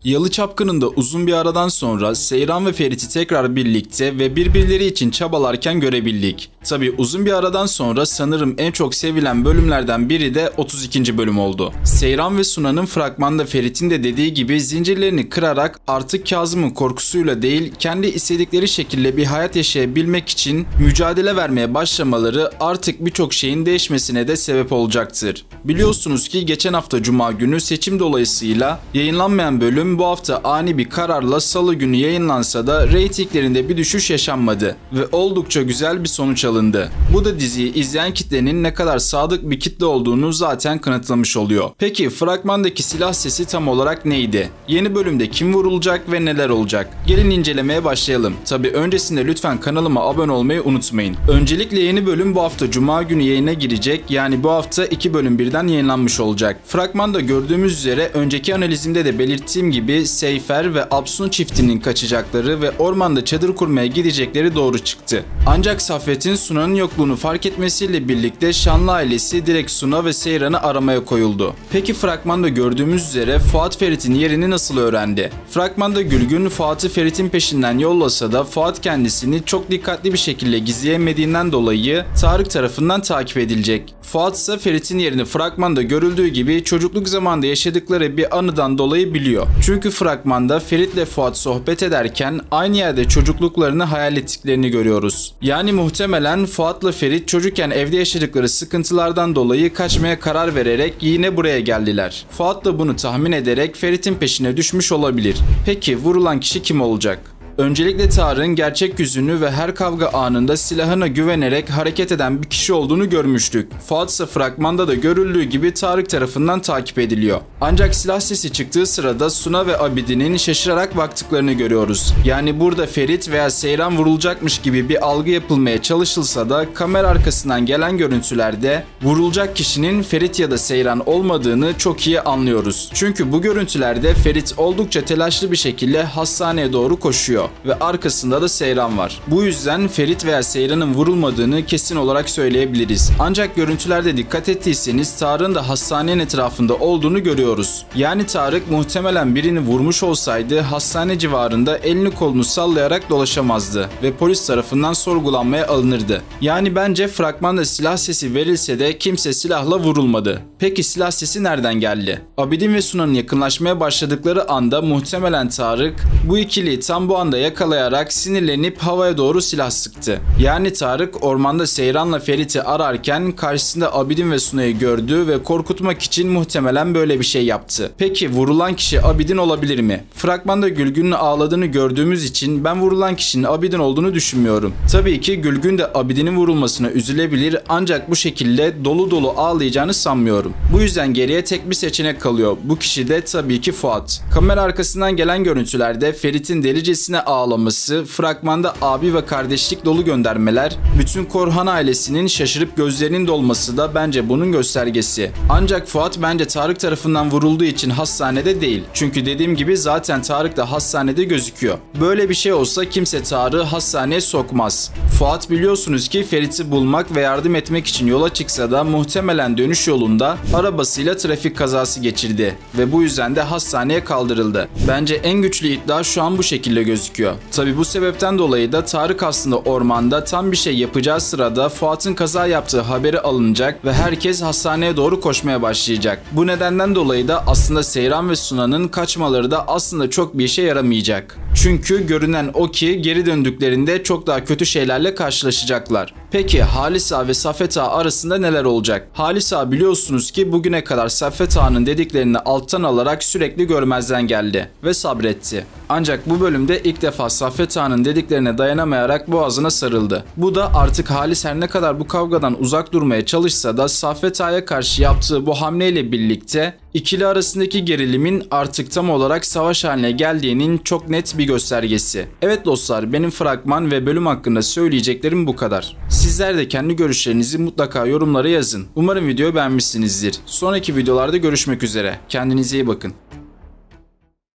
Yalı Çapkını'nda uzun bir aradan sonra Seyran ve Ferit'i tekrar birlikte ve birbirleri için çabalarken görebildik. Tabi uzun bir aradan sonra sanırım en çok sevilen bölümlerden biri de 32. bölüm oldu. Seyran ve Suna'nın fragmanda Ferit'in de dediği gibi zincirlerini kırarak artık Kazım'ın korkusuyla değil kendi istedikleri şekilde bir hayat yaşayabilmek için mücadele vermeye başlamaları artık birçok şeyin değişmesine de sebep olacaktır. Biliyorsunuz ki geçen hafta Cuma günü seçim dolayısıyla yayınlanmayan bölüm bu hafta ani bir kararla Salı günü yayınlansa da reytinglerinde bir düşüş yaşanmadı ve oldukça güzel bir sonuç alındı. Bu da diziyi izleyen kitlenin ne kadar sadık bir kitle olduğunu zaten kanıtlamış oluyor. Peki fragmandaki silah sesi tam olarak neydi? Yeni bölümde kim vurulacak ve neler olacak? Gelin incelemeye başlayalım. Tabi öncesinde lütfen kanalıma abone olmayı unutmayın. Öncelikle yeni bölüm bu hafta Cuma günü yayına girecek, yani bu hafta 2 bölüm birden yayınlanmış olacak. Fragmanda gördüğümüz üzere önceki analizimde de belirttiğim gibi Seyfer ve Apsun çiftinin kaçacakları ve ormanda çadır kurmaya gidecekleri doğru çıktı. Ancak Saffet'in Suna'nın yokluğunu fark etmesiyle birlikte Şanlı ailesi direkt Suna ve Seyran'ı aramaya koyuldu. Peki fragmanda gördüğümüz üzere Fuat Ferit'in yerini nasıl öğrendi? Fragmanda Gülgün Fuat'ı Ferit'in peşinden yollasa da Fuat kendisini çok dikkatli bir şekilde gizleyemediğinden dolayı Tarık tarafından takip edilecek. Fuat ise Ferit'in yerini fragmanda görüldüğü gibi çocukluk zamanında yaşadıkları bir anıdan dolayı biliyor. Çünkü fragmanda Ferit ile Fuat sohbet ederken aynı yerde çocukluklarını hayal ettiklerini görüyoruz. Yani muhtemelen Fuat'la Ferit çocukken evde yaşadıkları sıkıntılardan dolayı kaçmaya karar vererek yine buraya geldiler. Fuat da bunu tahmin ederek Ferit'in peşine düşmüş olabilir. Peki vurulan kişi kim olacak? Öncelikle Tarık'ın gerçek yüzünü ve her kavga anında silahına güvenerek hareket eden bir kişi olduğunu görmüştük. Fuat ise fragmanda da görüldüğü gibi Tarık tarafından takip ediliyor. Ancak silah sesi çıktığı sırada Suna ve Abidin'in şaşırarak baktıklarını görüyoruz. Yani burada Ferit veya Seyran vurulacakmış gibi bir algı yapılmaya çalışılsa da kamera arkasından gelen görüntülerde vurulacak kişinin Ferit ya da Seyran olmadığını çok iyi anlıyoruz. Çünkü bu görüntülerde Ferit oldukça telaşlı bir şekilde hastaneye doğru koşuyor ve arkasında da Seyran var. Bu yüzden Ferit veya Seyran'ın vurulmadığını kesin olarak söyleyebiliriz. Ancak görüntülerde dikkat ettiyseniz Tarık'ın da hastanenin etrafında olduğunu görüyoruz. Yani Tarık muhtemelen birini vurmuş olsaydı hastane civarında elini kolunu sallayarak dolaşamazdı ve polis tarafından sorgulanmaya alınırdı. Yani bence fragmanda silah sesi verilse de kimse silahla vurulmadı. Peki silah sesi nereden geldi? Abidin ve Suna'nın yakınlaşmaya başladıkları anda muhtemelen Tarık bu ikiliyi tam bu anda yakalayarak sinirlenip havaya doğru silah sıktı. Yani Tarık ormanda Seyran'la Ferit'i ararken karşısında Abidin ve Suna'yı gördü ve korkutmak için muhtemelen böyle bir şey yaptı. Peki vurulan kişi Abidin olabilir mi? Fragmanda Gülgün'ün ağladığını gördüğümüz için ben vurulan kişinin Abidin olduğunu düşünmüyorum. Tabii ki Gülgün de Abidin'in vurulmasına üzülebilir, ancak bu şekilde dolu dolu ağlayacağını sanmıyorum. Bu yüzden geriye tek bir seçenek kalıyor. Bu kişi de tabii ki Fuat. Kamera arkasından gelen görüntülerde Ferit'in delicesine ağlaması, fragmanda abi ve kardeşlik dolu göndermeler, bütün Korhan ailesinin şaşırıp gözlerinin dolması da bence bunun göstergesi. Ancak Fuat bence Tarık tarafından vurulduğu için hastanede değil. Çünkü dediğim gibi zaten Tarık da hastanede gözüküyor. Böyle bir şey olsa kimse Tarık'ı hastaneye sokmaz. Fuat biliyorsunuz ki Ferit'i bulmak ve yardım etmek için yola çıksa da muhtemelen dönüş yolunda arabasıyla trafik kazası geçirdi ve bu yüzden de hastaneye kaldırıldı. Bence en güçlü iddia şu an bu şekilde gözüküyor. Tabi bu sebepten dolayı da Tarık aslında ormanda tam bir şey yapacağı sırada Fuat'ın kaza yaptığı haberi alınacak ve herkes hastaneye doğru koşmaya başlayacak. Bu nedenden dolayı da aslında Seyran ve Suna'nın kaçmaları da aslında çok bir işe yaramayacak. Çünkü görünen o ki geri döndüklerinde çok daha kötü şeylerle karşılaşacaklar. Peki Halis Ağa ve Saffet Ağa arasında neler olacak? Halis Ağa biliyorsunuz ki bugüne kadar Saffet Ağa'nın dediklerini alttan alarak sürekli görmezden geldi ve sabretti. Ancak bu bölümde ilk defa Saffet Ağa'nın dediklerine dayanamayarak boğazına sarıldı. Bu da artık Halis her ne kadar bu kavgadan uzak durmaya çalışsa da Saffet Ağa'ya karşı yaptığı bu hamleyle birlikte ikili arasındaki gerilimin artık tam olarak savaş haline geldiğinin çok net bir göstergesi. Evet dostlar, benim fragman ve bölüm hakkında söyleyeceklerim bu kadar. Sizler de kendi görüşlerinizi mutlaka yorumlara yazın. Umarım videoyu beğenmişsinizdir. Sonraki videolarda görüşmek üzere. Kendinize iyi bakın.